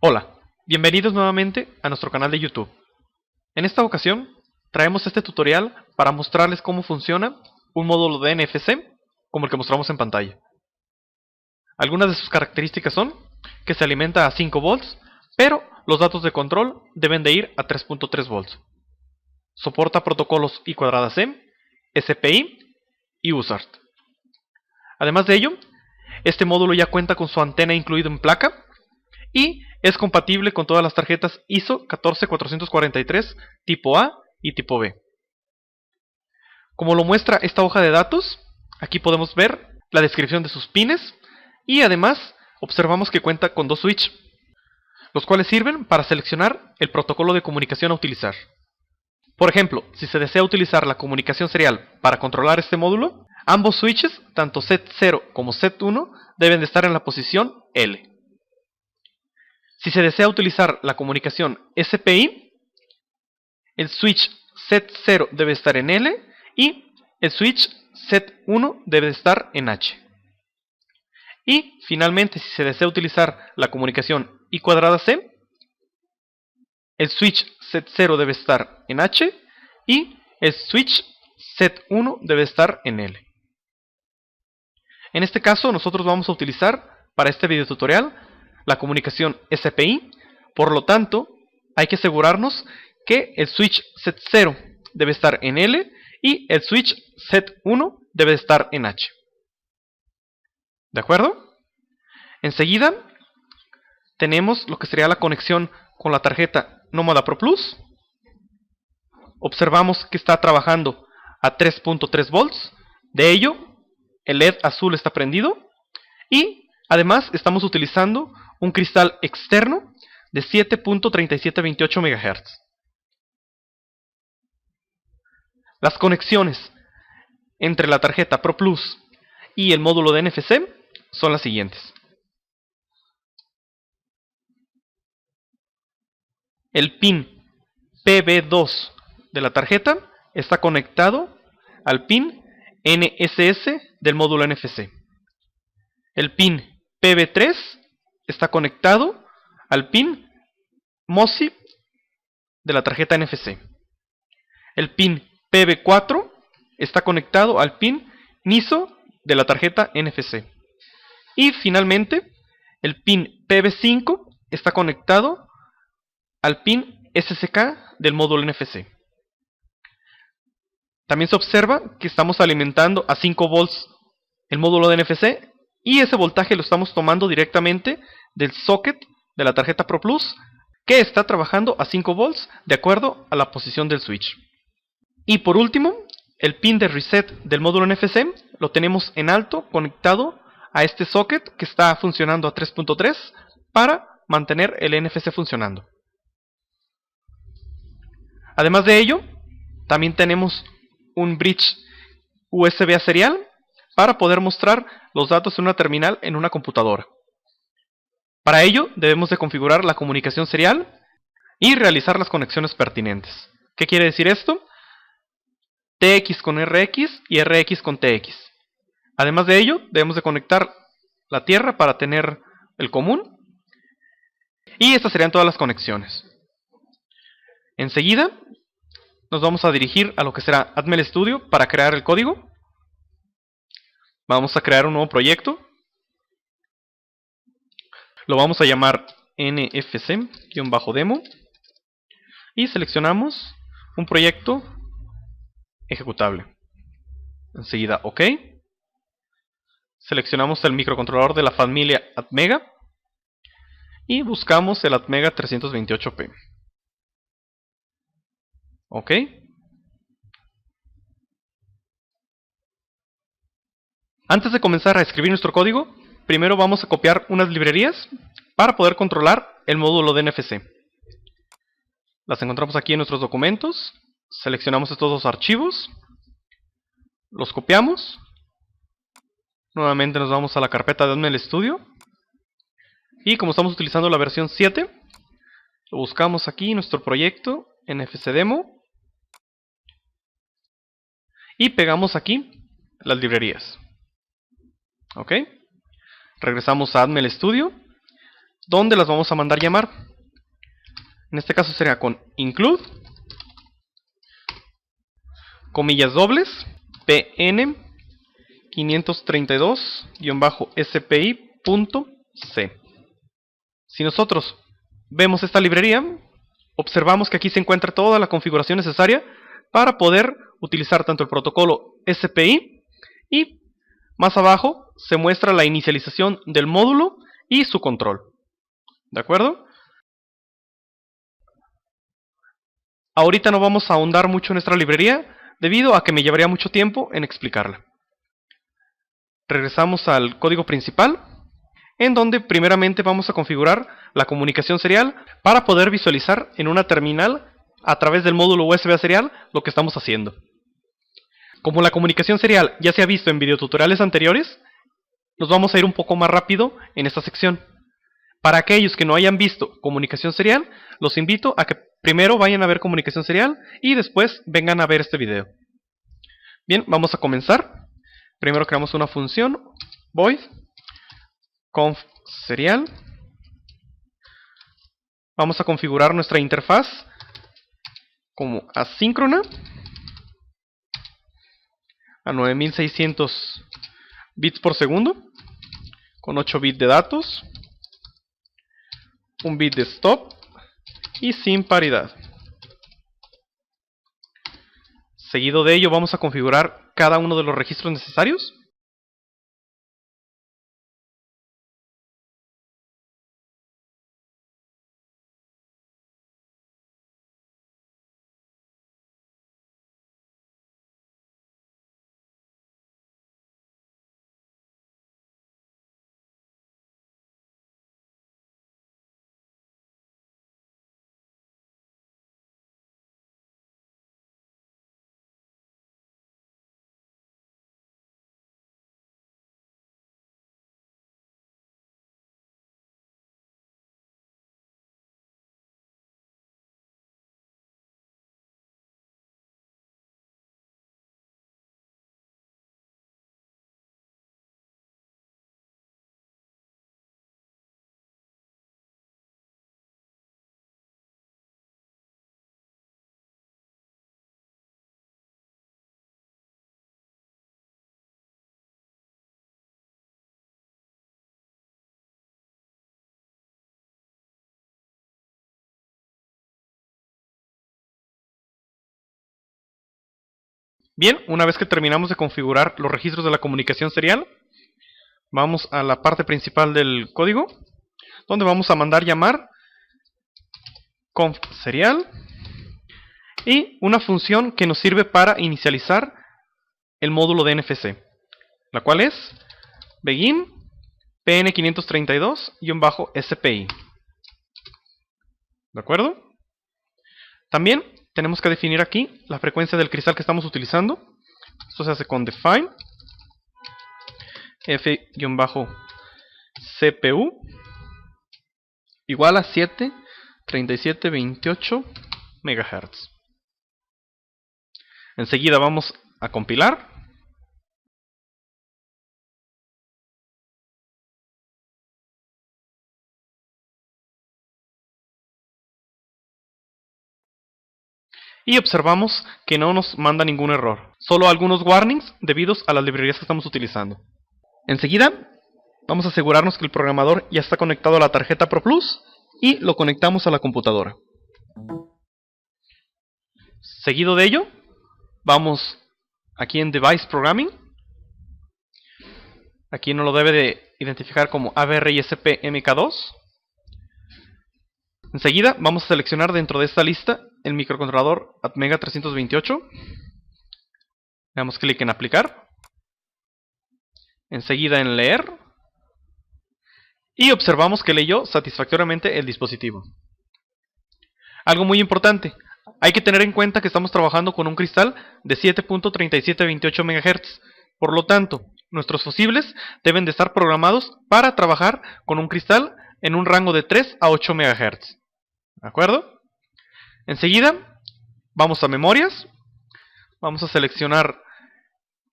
Hola, bienvenidos nuevamente a nuestro canal de YouTube. En esta ocasión, traemos este tutorial para mostrarles cómo funciona un módulo de NFC como el que mostramos en pantalla. Algunas de sus características son que se alimenta a 5 volts, pero los datos de control deben de ir a 3.3 volts. Soporta protocolos I²C, SPI y USART. Además de ello, este módulo ya cuenta con su antena incluido en placa y es compatible con todas las tarjetas ISO 14443 tipo A y tipo B. Como lo muestra esta hoja de datos, aquí podemos ver la descripción de sus pines y además observamos que cuenta con dos switches, los cuales sirven para seleccionar el protocolo de comunicación a utilizar. Por ejemplo, si se desea utilizar la comunicación serial para controlar este módulo, ambos switches, tanto Z0 como Z1, deben de estar en la posición L. Si se desea utilizar la comunicación SPI, el switch Z0 debe estar en L y el switch Z1 debe estar en H. Y finalmente, si se desea utilizar la comunicación I²C, el switch Z0 debe estar en H y el switch Z1 debe estar en L. En este caso, nosotros vamos a utilizar para este video tutorial la comunicación SPI, por lo tanto, hay que asegurarnos que el switch Z0 debe estar en L y el switch Z1 debe estar en H. ¿De acuerdo? Enseguida tenemos lo que sería la conexión con la tarjeta Nómada Pro Plus. Observamos que está trabajando a 3.3 volts. De ello, el LED azul está prendido y además estamos utilizando un cristal externo de 7.3728 MHz. Las conexiones entre la tarjeta Pro Plus y el módulo de NFC son las siguientes. El pin PB2 de la tarjeta está conectado al pin NSS del módulo NFC. El pin PB3 está conectado al pin MOSI de la tarjeta NFC. El pin PB4 está conectado al pin MISO de la tarjeta NFC. Y finalmente, el pin PB5 está conectado al pin SSK del módulo NFC. También se observa que estamos alimentando a 5 volts el módulo de NFC y ese voltaje lo estamos tomando directamente del socket de la tarjeta Pro Plus, que está trabajando a 5 volts de acuerdo a la posición del switch. Y por último, el pin de reset del módulo NFC lo tenemos en alto conectado a este socket que está funcionando a 3.3 para mantener el NFC funcionando. Además de ello, también tenemos un bridge USB a serial para poder mostrar los datos de una terminal en una computadora. Para ello debemos de configurar la comunicación serial y realizar las conexiones pertinentes. ¿Qué quiere decir esto? TX con RX y RX con TX. Además de ello, debemos de conectar la tierra para tener el común. Y estas serían todas las conexiones. Enseguida nos vamos a dirigir a lo que será Atmel Studio para crear el código. Vamos a crear un nuevo proyecto. Lo vamos a llamar NFC-demo. Y seleccionamos un proyecto ejecutable. Enseguida OK. Seleccionamos el microcontrolador de la familia Atmega. Y buscamos el Atmega 328P. OK. Antes de comenzar a escribir nuestro código, primero vamos a copiar unas librerías para poder controlar el módulo de NFC. Las encontramos aquí en nuestros documentos. Seleccionamos estos dos archivos. Los copiamos. Nuevamente nos vamos a la carpeta de Atmel Studio. Y como estamos utilizando la versión 7, lo buscamos aquí en nuestro proyecto NFC-demo. Y pegamos aquí las librerías. OK. Regresamos a Atmel Studio. donde las vamos a mandar llamar. En este caso sería con include, comillas dobles, pn 532-spi.c. Si nosotros vemos esta librería, observamos que aquí se encuentra toda la configuración necesaria para poder utilizar tanto el protocolo SPI, y más abajo se muestra la inicialización del módulo y su control. ¿De acuerdo? Ahorita no vamos a ahondar mucho en nuestra librería, debido a que me llevaría mucho tiempo en explicarla. Regresamos al código principal, en donde primeramente vamos a configurar la comunicación serial para poder visualizar en una terminal a través del módulo USB serial lo que estamos haciendo. Como la comunicación serial ya se ha visto en videotutoriales anteriores, nos vamos a ir un poco más rápido en esta sección. Para aquellos que no hayan visto comunicación serial, los invito a que primero vayan a ver comunicación serial y después vengan a ver este video. Bien, vamos a comenzar. Primero creamos una función void conf serial. Vamos a configurar nuestra interfaz como asíncrona a 9600 bits por segundo, con 8 bits de datos, 1 bit de stop y sin paridad. Seguido de ello vamos a configurar cada uno de los registros necesarios. Bien, una vez que terminamos de configurar los registros de la comunicación serial, vamos a la parte principal del código, donde vamos a mandar llamar conf serial y una función que nos sirve para inicializar el módulo de NFC, la cual es begin pn532-spi. ¿De acuerdo? También tenemos que definir aquí la frecuencia del cristal que estamos utilizando. Esto se hace con define f-cpu igual a 73728 MHz. Enseguida vamos a compilar. Y observamos que no nos manda ningún error, solo algunos warnings debidos a las librerías que estamos utilizando. Enseguida vamos a asegurarnos que el programador ya está conectado a la tarjeta ProPlus y lo conectamos a la computadora. Seguido de ello, vamos aquí en Device Programming. Aquí nos lo debe de identificar como AVRISP MK2. Enseguida vamos a seleccionar dentro de esta lista el microcontrolador Atmega 328. Le damos clic en aplicar. Enseguida en leer. Y observamos que leyó satisfactoriamente el dispositivo. Algo muy importante, hay que tener en cuenta que estamos trabajando con un cristal de 7.3728 MHz. Por lo tanto, nuestros fusibles deben de estar programados para trabajar con un cristal en un rango de 3 a 8 MHz. ¿De acuerdo? Enseguida vamos a memorias. Vamos a seleccionar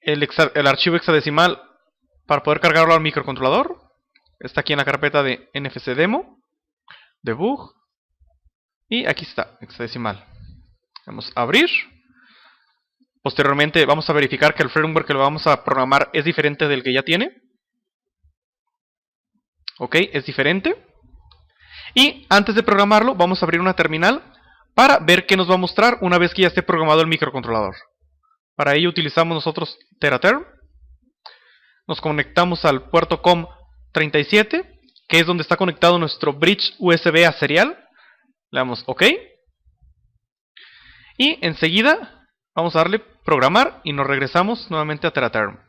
el archivo hexadecimal para poder cargarlo al microcontrolador. Está aquí en la carpeta de NFC Demo. debug, y aquí está, hexadecimal. Vamos a abrir. Posteriormente vamos a verificar que el firmware que lo vamos a programar es diferente del que ya tiene. Ok, es diferente. Y antes de programarlo vamos a abrir una terminal para ver qué nos va a mostrar una vez que ya esté programado el microcontrolador. Para ello utilizamos nosotros Teraterm. Nos conectamos al puerto COM37, que es donde está conectado nuestro bridge USB a serial. Le damos OK. Y enseguida vamos a darle programar y nos regresamos nuevamente a Teraterm.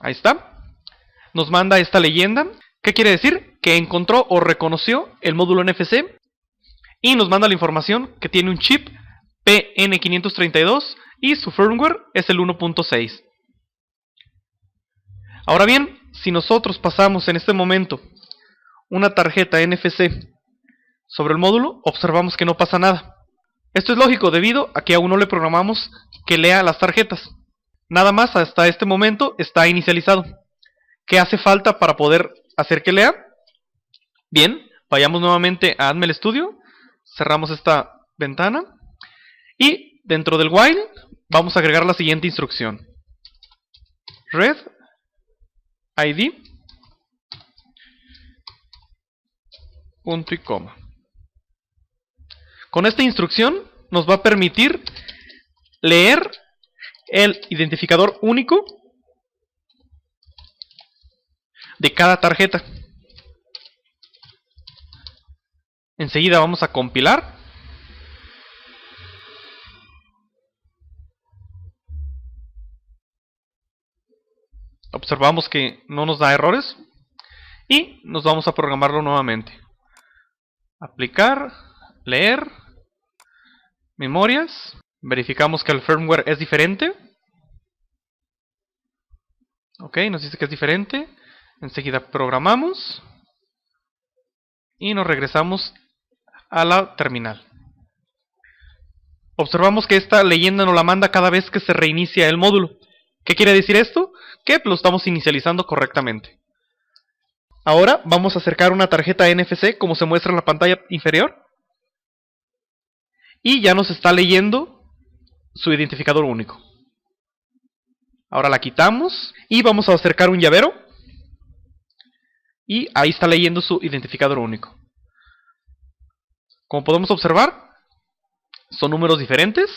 Ahí está. Nos manda esta leyenda. ¿Qué quiere decir? Que encontró o reconoció el módulo NFC y nos manda la información que tiene un chip PN532 y su firmware es el 1.6. Ahora bien, si nosotros pasamos en este momento una tarjeta NFC sobre el módulo, observamos que no pasa nada. Esto es lógico debido a que aún no le programamos que lea las tarjetas. Nada más hasta este momento está inicializado. ¿Qué hace falta para poder hacer que lea? Bien, vayamos nuevamente a Atmel Studio, cerramos esta ventana y dentro del while vamos a agregar la siguiente instrucción: read id punto y coma. Con esta instrucción nos va a permitir leer el identificador único de cada tarjeta. Enseguida vamos a compilar. Observamos que no nos da errores y nos vamos a programarlo nuevamente. Aplicar, leer, memorias. Verificamos que el firmware es diferente. Ok, nos dice que es diferente. Enseguida programamos y nos regresamos a la terminal. Observamos que esta leyenda nos la manda cada vez que se reinicia el módulo. ¿Qué quiere decir esto? Que lo estamos inicializando correctamente. Ahora vamos a acercar una tarjeta NFC como se muestra en la pantalla inferior. Y ya nos está leyendo su identificador único. Ahora la quitamos y vamos a acercar un llavero. Y ahí está leyendo su identificador único. Como podemos observar, son números diferentes.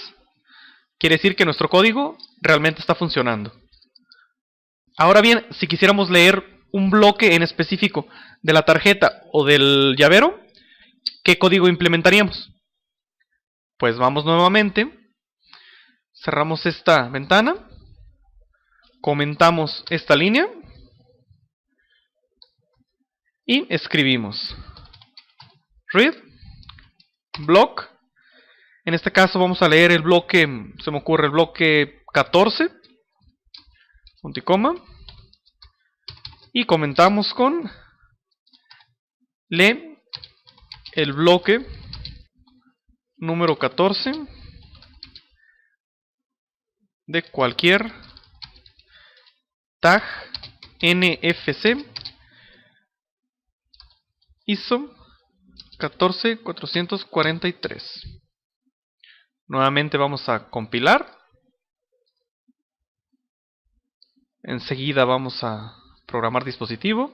Quiere decir que nuestro código realmente está funcionando. Ahora bien, si quisiéramos leer un bloque en específico de la tarjeta o del llavero, ¿qué código implementaríamos? Pues vamos nuevamente, cerramos esta ventana, comentamos esta línea y escribimos read block. En este caso vamos a leer el bloque, se me ocurre el bloque 14, punto y coma, y comentamos con lee el bloque número 14 de cualquier tag NFC ISO 14443. Nuevamente vamos a compilar. Enseguida vamos a programar dispositivo.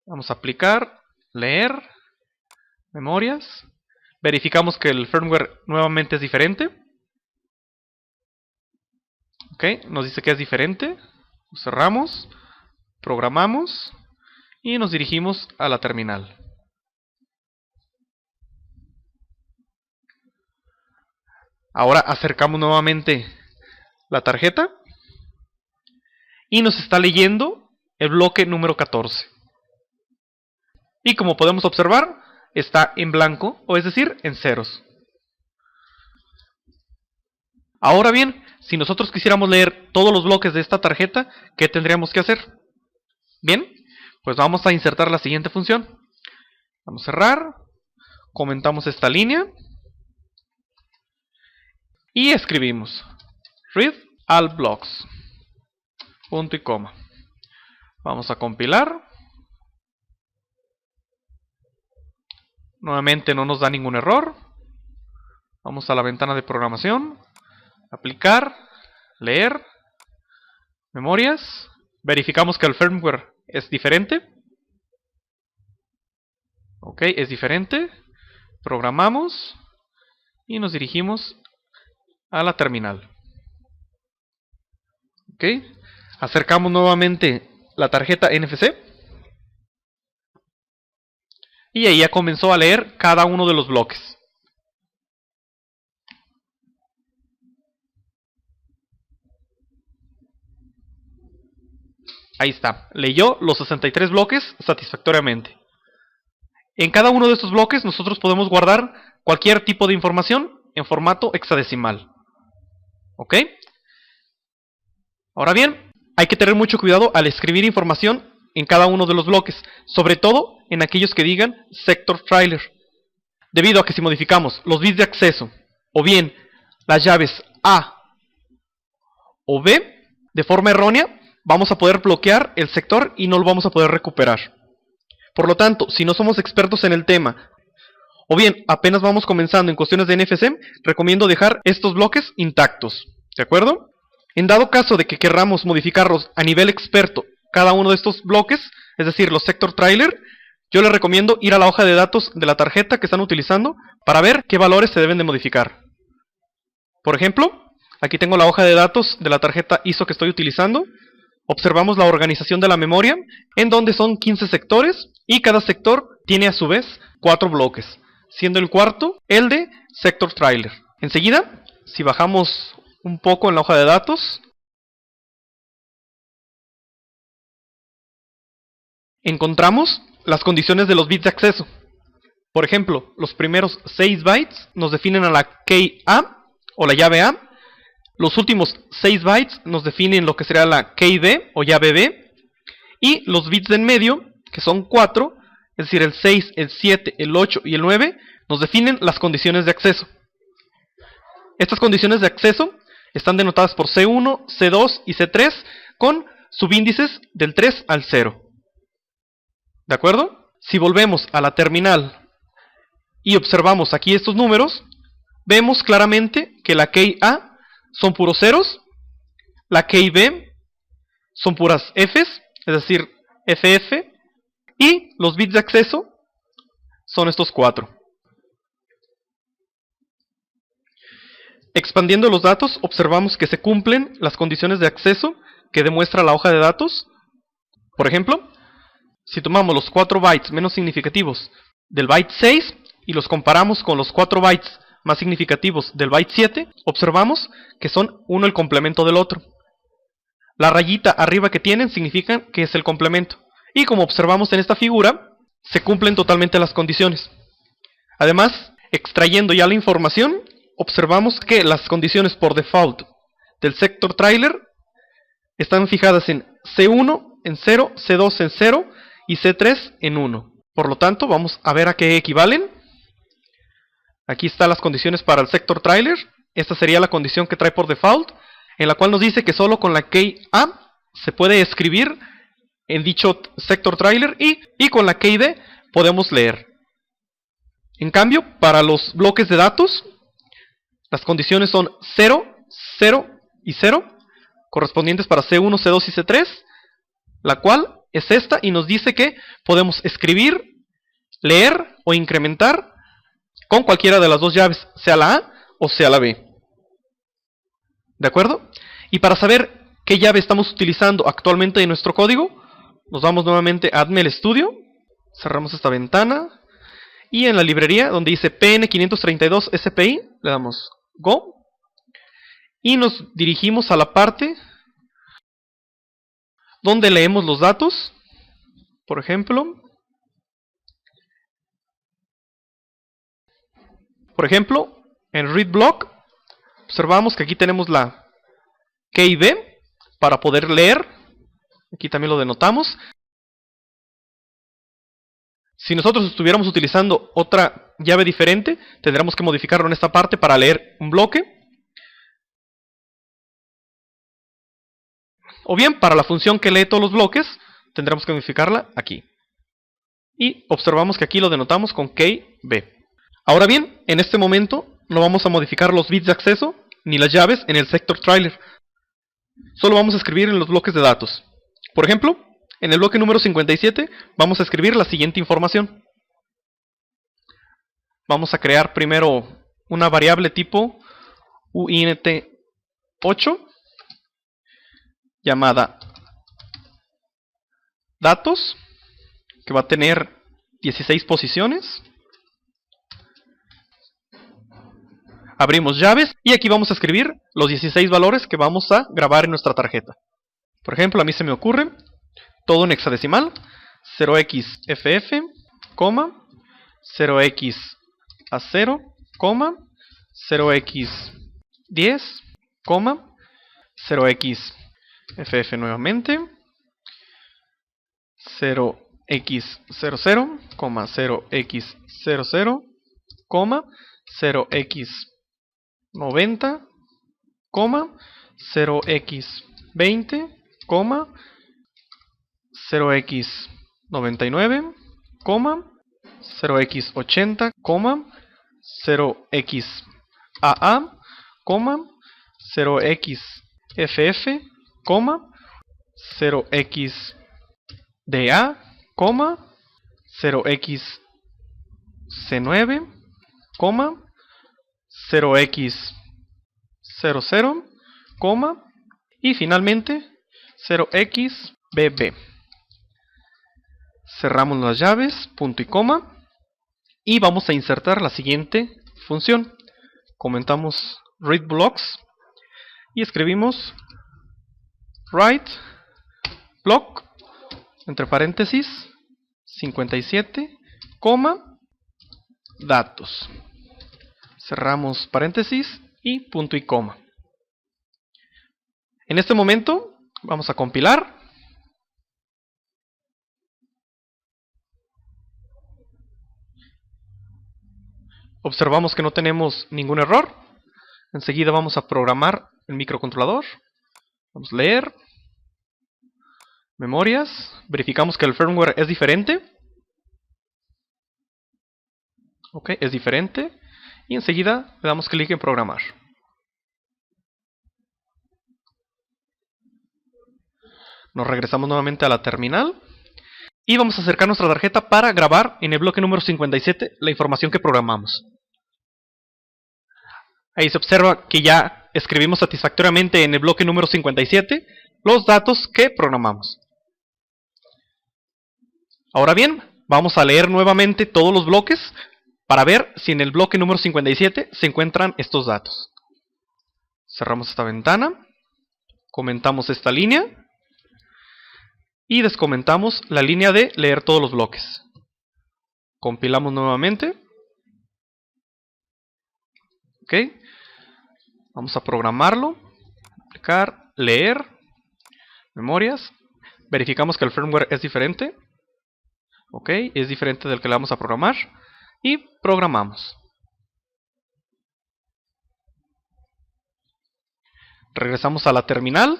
Vamos a aplicar, leer, memorias. Verificamos que el firmware nuevamente es diferente. Ok, nos dice que es diferente. Cerramos, programamos y nos dirigimos a la terminal. Ahora acercamos nuevamente la tarjeta y nos está leyendo el bloque número 14. Y como podemos observar, está en blanco, o es decir, en ceros. Ahora bien, si nosotros quisiéramos leer todos los bloques de esta tarjeta, ¿qué tendríamos que hacer? Bien, pues vamos a insertar la siguiente función. Vamos a cerrar, comentamos esta línea y escribimos read all blocks, punto y coma. Vamos a compilar. Nuevamente no nos da ningún error. Vamos a la ventana de programación. Aplicar. Leer. Memorias. Verificamos que el firmware es diferente. Ok, es diferente. Programamos. Y nos dirigimos a la terminal. Ok. Acercamos nuevamente la tarjeta NFC. Y ahí ya comenzó a leer cada uno de los bloques. Ahí está. Leyó los 63 bloques satisfactoriamente. En cada uno de estos bloques nosotros podemos guardar cualquier tipo de información en formato hexadecimal. ¿Ok? Ahora bien, hay que tener mucho cuidado al escribir información en cada uno de los bloques, sobre todo en aquellos que digan sector trailer. Debido a que si modificamos los bits de acceso, o bien las llaves A o B, de forma errónea, vamos a poder bloquear el sector y no lo vamos a poder recuperar. Por lo tanto, si no somos expertos en el tema, o bien apenas vamos comenzando en cuestiones de NFC, recomiendo dejar estos bloques intactos. ¿De acuerdo? En dado caso de que querramos modificarlos a nivel experto cada uno de estos bloques, es decir, los sector trailer, yo les recomiendo ir a la hoja de datos de la tarjeta que están utilizando para ver qué valores se deben de modificar. Por ejemplo, aquí tengo la hoja de datos de la tarjeta ISO que estoy utilizando. Observamos la organización de la memoria, en donde son 15 sectores, y cada sector tiene a su vez 4 bloques, siendo el cuarto el de sector trailer. Enseguida, si bajamos un poco en la hoja de datos, encontramos las condiciones de los bits de acceso. Por ejemplo, los primeros 6 bytes nos definen a la key A o la llave A. Los últimos 6 bytes nos definen lo que será la key B o llave B. Y los bits de en medio, que son 4, es decir, el 6, el 7, el 8 y el 9, nos definen las condiciones de acceso. Estas condiciones de acceso están denotadas por C1, C2 y C3 con subíndices del 3 al 0. ¿De acuerdo? Si volvemos a la terminal y observamos aquí estos números, vemos claramente que la key A son puros ceros, la key B son puras Fs, es decir, FF, y los bits de acceso son estos 4. Expandiendo los datos, observamos que se cumplen las condiciones de acceso que demuestra la hoja de datos. Por ejemplo, si tomamos los 4 bytes menos significativos del byte 6 y los comparamos con los 4 bytes más significativos del byte 7, observamos que son uno el complemento del otro. La rayita arriba que tienen significa que es el complemento. Y como observamos en esta figura, se cumplen totalmente las condiciones. Además, extrayendo ya la información, observamos que las condiciones por default del sector trailer están fijadas en C1 en 0, C2 en 0 y C3 en 1. Por lo tanto, vamos a ver a qué equivalen. Aquí están las condiciones para el sector trailer. Esta sería la condición que trae por default, en la cual nos dice que solo con la key A se puede escribir en dicho sector trailer y con la key D podemos leer. En cambio, para los bloques de datos, las condiciones son 0, 0 y 0, correspondientes para C1, C2 y C3, la cual es esta y nos dice que podemos escribir, leer o incrementar con cualquiera de las dos llaves, sea la A o sea la B. ¿De acuerdo? Y para saber qué llave estamos utilizando actualmente en nuestro código, nos vamos nuevamente a Admel Studio, cerramos esta ventana, y en la librería donde dice PN532 SPI, le damos Go, y nos dirigimos a la parte donde leemos los datos. Por ejemplo, en Read Block, observamos que aquí tenemos la key B para poder leer. Aquí también lo denotamos. Si nosotros estuviéramos utilizando otra llave diferente, tendríamos que modificarlo en esta parte para leer un bloque. O bien, para la función que lee todos los bloques, tendremos que modificarla aquí. Y observamos que aquí lo denotamos con KB. Ahora bien, en este momento no vamos a modificar los bits de acceso ni las llaves en el sector trailer. Solo vamos a escribir en los bloques de datos. Por ejemplo, en el bloque número 57 vamos a escribir la siguiente información. Vamos a crear primero una variable tipo uint8 llamada datos, que va a tener 16 posiciones. Abrimos llaves y aquí vamos a escribir los 16 valores que vamos a grabar en nuestra tarjeta. Por ejemplo, a mí se me ocurre todo en hexadecimal: 0xFF, 0x A0, 0x10, 0xFF nuevamente, 0x00, 0x00, 0x90, 0x20, 0x99, 0x80, 0xAA, 0xFF, 0xDA, 0xC9, 0x00, y finalmente 0xBB. Cerramos las llaves, punto y coma, y vamos a insertar la siguiente función. Comentamos readBlocks y escribimos write block entre paréntesis 57, datos. Cerramos paréntesis y punto y coma. En este momento vamos a compilar. Observamos que no tenemos ningún error. Enseguida vamos a programar el microcontrolador. Vamos a leer memorias. Verificamos que el firmware es diferente. Ok, es diferente. Y enseguida le damos clic en programar. Nos regresamos nuevamente a la terminal. Y vamos a acercar nuestra tarjeta para grabar en el bloque número 57 la información que programamos. Ahí se observa que ya escribimos satisfactoriamente en el bloque número 57 los datos que programamos. Ahora bien, vamos a leer nuevamente todos los bloques para ver si en el bloque número 57 se encuentran estos datos. Cerramos esta ventana, comentamos esta línea y descomentamos la línea de leer todos los bloques. Compilamos nuevamente. Ok. Vamos a programarlo. Aplicar, leer, memorias. Verificamos que el firmware es diferente. Ok, es diferente del que le vamos a programar. Y programamos. Regresamos a la terminal.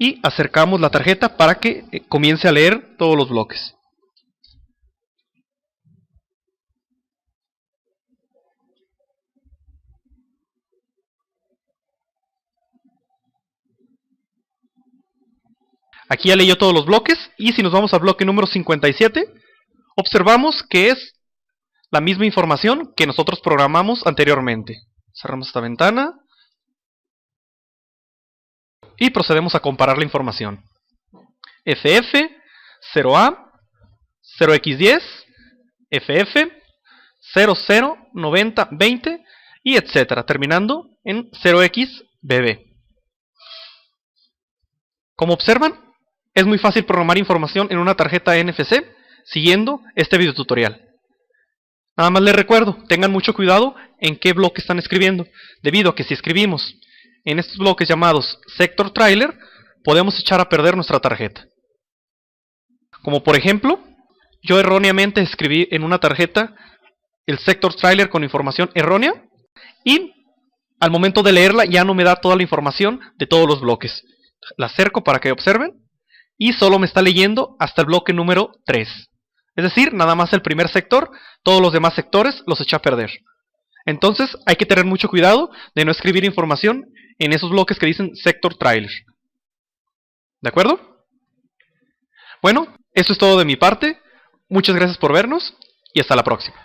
Y acercamos la tarjeta para que comience a leer todos los bloques. Aquí ya leyó todos los bloques. Y si nos vamos al bloque número 57, observamos que es la misma información que nosotros programamos anteriormente. Cerramos esta ventana. Y procedemos a comparar la información. FF, 0A, 0x10, FF, 00, 90, 20 y etcétera, terminando en 0xBB. Como observan, es muy fácil programar información en una tarjeta NFC siguiendo este videotutorial. Nada más les recuerdo, tengan mucho cuidado en qué bloque están escribiendo, debido a que si escribimos en estos bloques llamados sector trailer, podemos echar a perder nuestra tarjeta. Como por ejemplo, yo erróneamente escribí en una tarjeta el sector trailer con información errónea y al momento de leerla ya no me da toda la información de todos los bloques. La acerco para que observen y solo me está leyendo hasta el bloque número 3. Es decir, nada más el primer sector, todos los demás sectores los echa a perder. Entonces hay que tener mucho cuidado de no escribir información en esos bloques que dicen sector trailer. ¿De acuerdo? Bueno, eso es todo de mi parte. Muchas gracias por vernos y hasta la próxima.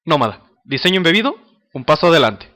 Nómada, diseño embebido, un paso adelante.